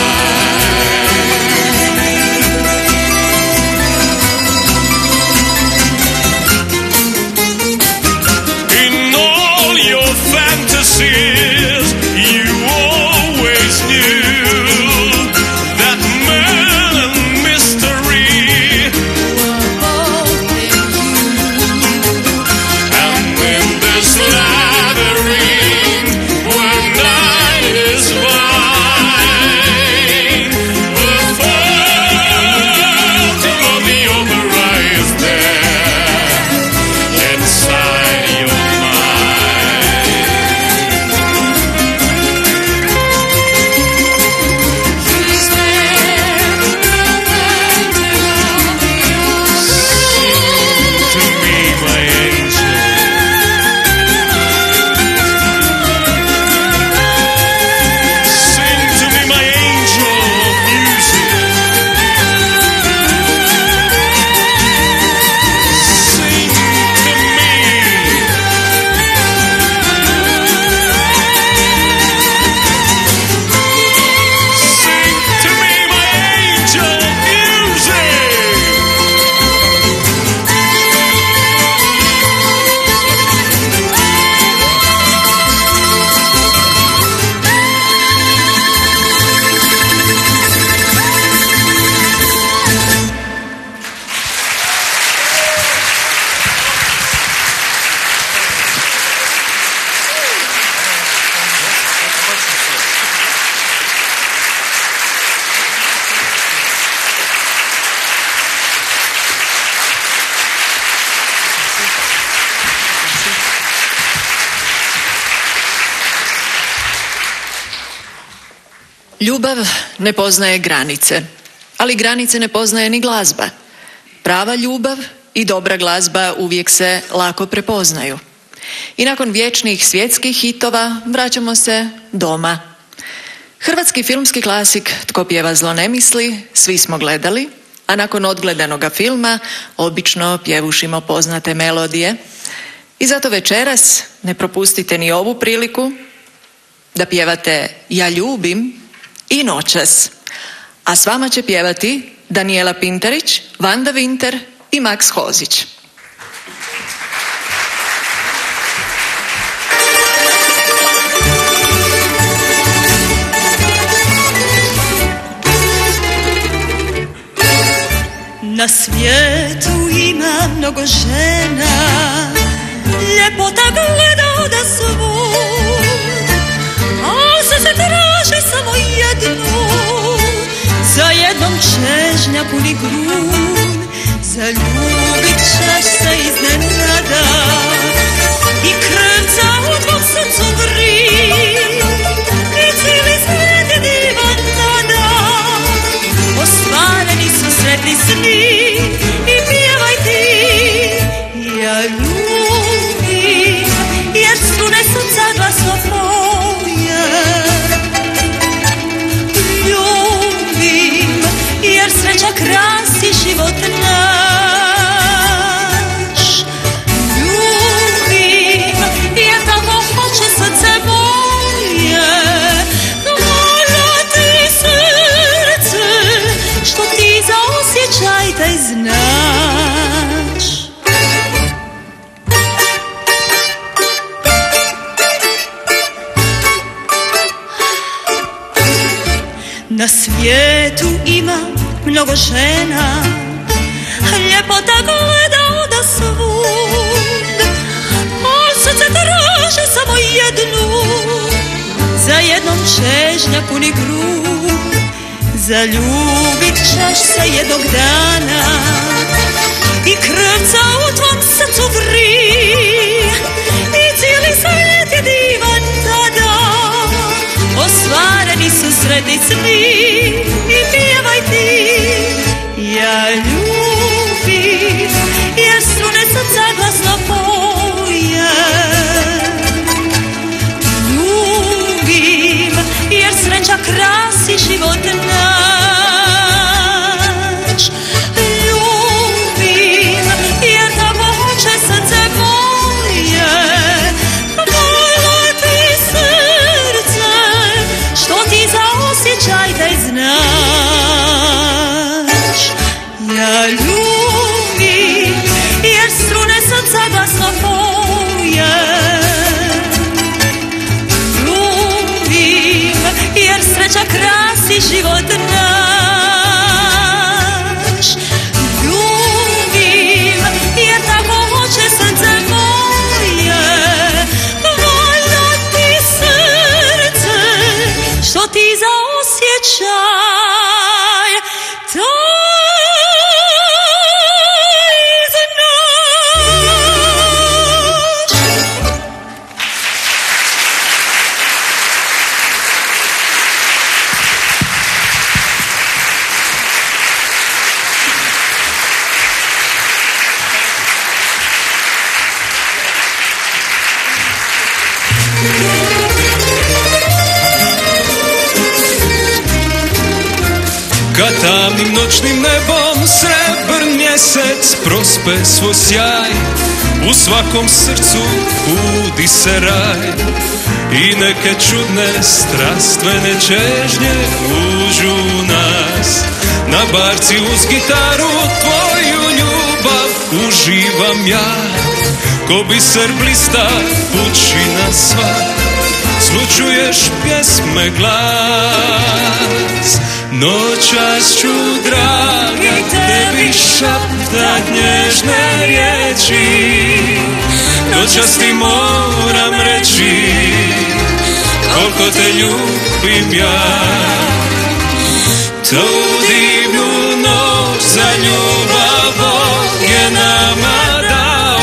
In all your fantasies, you always knew that man and mystery. And in this labyrinth where night is mine, the phantom of the opera is there inside your mind. He's there, To me, my angel. Sing to me, my angel of music. Sing to me. Sing to me, my angel of music. Ljubav ne poznaje granice, ali granice ne poznaje ni glazba. Prava ljubav i dobra glazba uvijek se lako prepoznaju. I nakon vječnih svjetskih hitova vraćamo se doma. Hrvatski filmski klasik Tko pjeva zlo ne misli svi smo gledali, a nakon odgledanoga filma obično pjevušimo poznate melodije. I zato večeras ne propustite ni ovu priliku da pjevate Ja ljubim i Noćas. A s vama će pjevati Danijela Pintarić, Vanda Vinter i Maks Hozić. Na svijetu ima mnogo žena, ljepota gleda da svud, a se traži samo jednu, za jednom čežnja puni grun, zaljubit ćeš se iznenada i krvca u tvom srcu vri, i cijeli svijet divan tada, ostvareni su sretni sni i pjevaj ti ja ljubim, jer strune srca glasno tvoje. Ljubim, jer sreća krasi život naš. Na svijetu ima mnogo žena, ljepota gleda oda svud, a srce traže samo jednu, za jednom čežnja puni grud. Zaljubit ćeš se jednog dana i krvca u tvom srcu vri, i cijeli svijet je divan tada, ostvareni su sretni svi. I pjevaj ti, ja ljubim, jer strune srca glasno poje. Ljubim, jer sreća krasi život naš. Ljubim, jer tako hoće srce moje. Voloj ti srce, što ti za osjećaj taj znaš. Ja ljubim, jer strune srca glasno poje. Ljubim, jer sreća krasi život naš. Ljubim, jer tako hoće srce moje. Volja ti srce, što ti za osjećaj taj znaš. Kad tamnim noćnim nebom srebr mjesec prospe svoj sjaj, u svakom srcu budi se raj i neke čudne strastvene čežnje uđu nas. Na barci uz gitaru tvoju ljubav uživam ja, ko biser blista pučina sva, slučuješ pjesme glas. Noćas ću, dragi, tebi šaptat nježne riječi, noćas ti moram reći koliko te ljubim ja. Tu divnu noć za ljubav Bog je nama dao,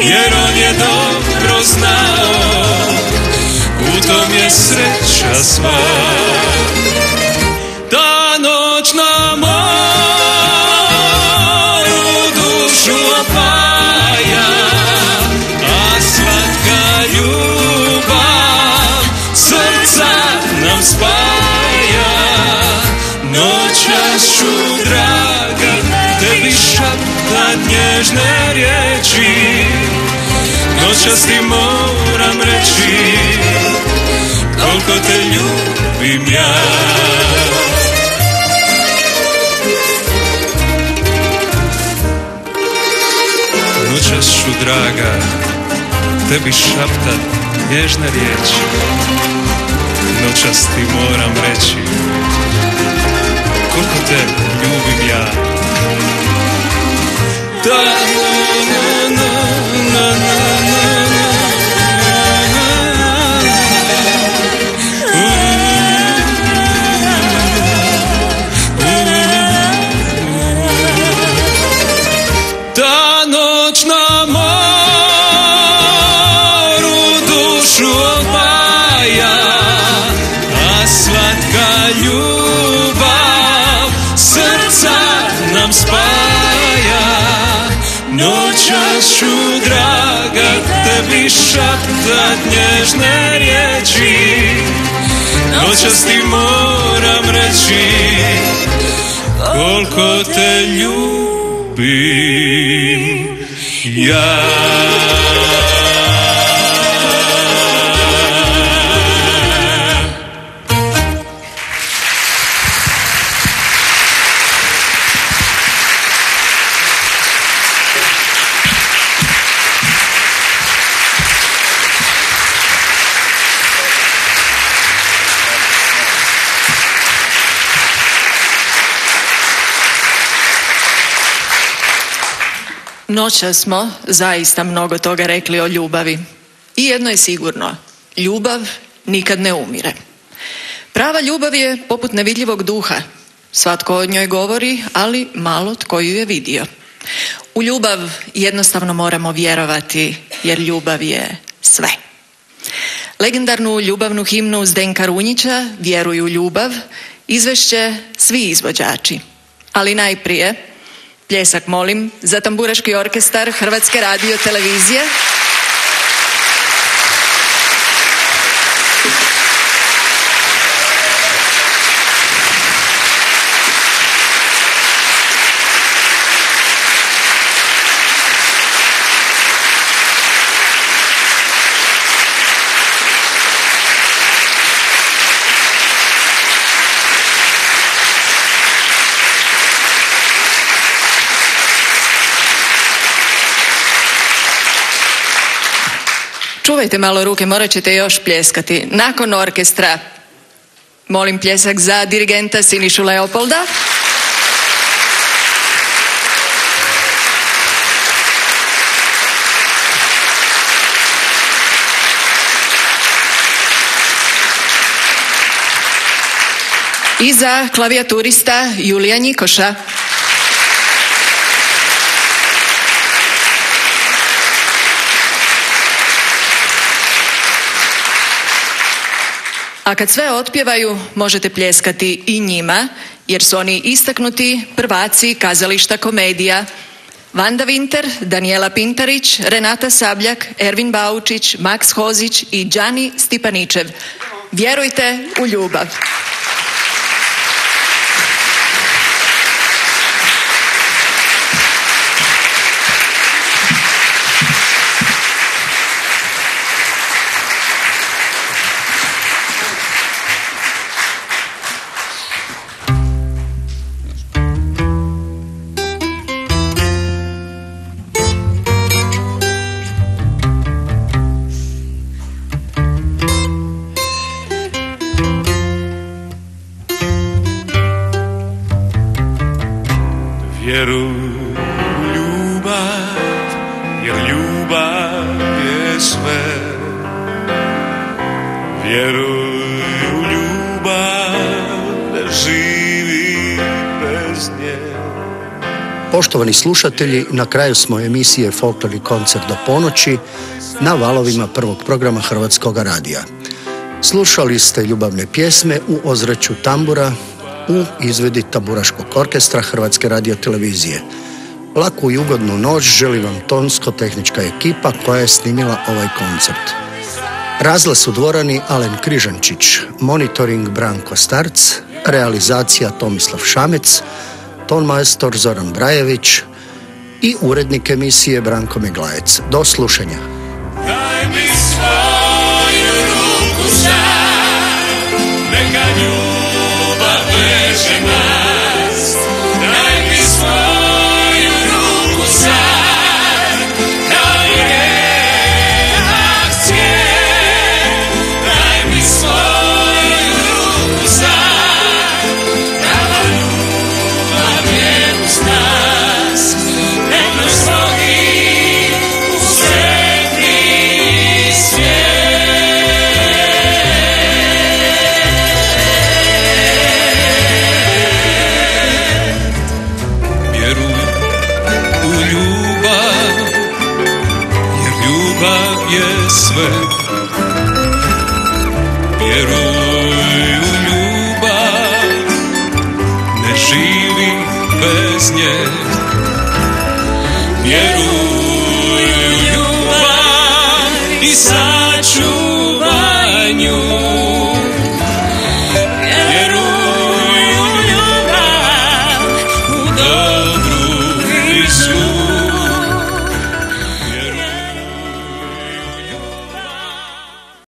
jer on je dobro znao, u tom je sreća sva. Ta noć na moru dušu opaja, a slatka ljubav srca nam spaja. Noćas ću, draga, tebi šaptat nježne riječi, noćas ti moram reći koliko te ljubim ja. Noćas ću, draga, tebi šaptat nježne riječi, noćas ti moram reći koliko te ljubim ja. Da, na, na, na, na, noćas ću, draga, tebi šaptat nježne riječi, noćas ti moram reći koliko te ljubim ja. noćas smo zaista mnogo toga rekli o ljubavi. I jedno je sigurno, ljubav nikad ne umire. Prava ljubav je poput nevidljivog duha. Svatko o njoj govori, ali malo tko ju je vidio. U ljubav jednostavno moramo vjerovati, jer ljubav je sve. Legendarnu ljubavnu himnu Zdenka Runjića, Vjeruj u ljubav, izvešće svi izvođači. Ali najprije, pljesak molim za tamburaški orkestar Hrvatske radiotelevizije. Čuvajte malo ruke, morat ćete još pljeskati. Nakon orkestra, molim pljesak za dirigenta Sinišu Leopolda. I za klavijaturista Julija Njikoša. A kad sve otpjevaju, možete pljeskati i njima, jer su oni istaknuti prvaci kazališta komedija. Vanda Vinter, Danijela Pintarić, Renata Sabljak, Ervin Baučić, Maks Hozić i Đani Stipaničev. Vjerujte u ljubav. Vjeruj u ljubav, jer ljubav je sve. Vjeruj u ljubav, ne živi bez nje. Poštovani slušatelji, na kraju smo emisije Folklorni koncert do ponoći na valovima prvog programa Hrvatskog radija. Slušali ste ljubavne pjesme u ozračju tambura u izvedi tamburaškog orkestra Hrvatske radiotelevizije. Laku i ugodnu noć želi vam tonsko-tehnička ekipa koja je snimila ovaj koncert. Razglas u dvorani Alen Križančić, monitoring Branko Starc, realizacija Tomislav Šamec, tonmajstor Zoran Brajević i urednik emisije Branko Miglajec. Do slušanja. Daj mi svoju ruku sad, neka ljubav veže nas. Daj mi svoju ruku sad, kao jednak cvijet. Daj mi svoju ruku sad, kao ljubav je uz nas. Nek nas vodi u sretni svijet. Vjeruj u ljubav, jer ljubav je sve. Vjeruj u ljubav, ne živi bez nje. Vjeruj u ljubav i sam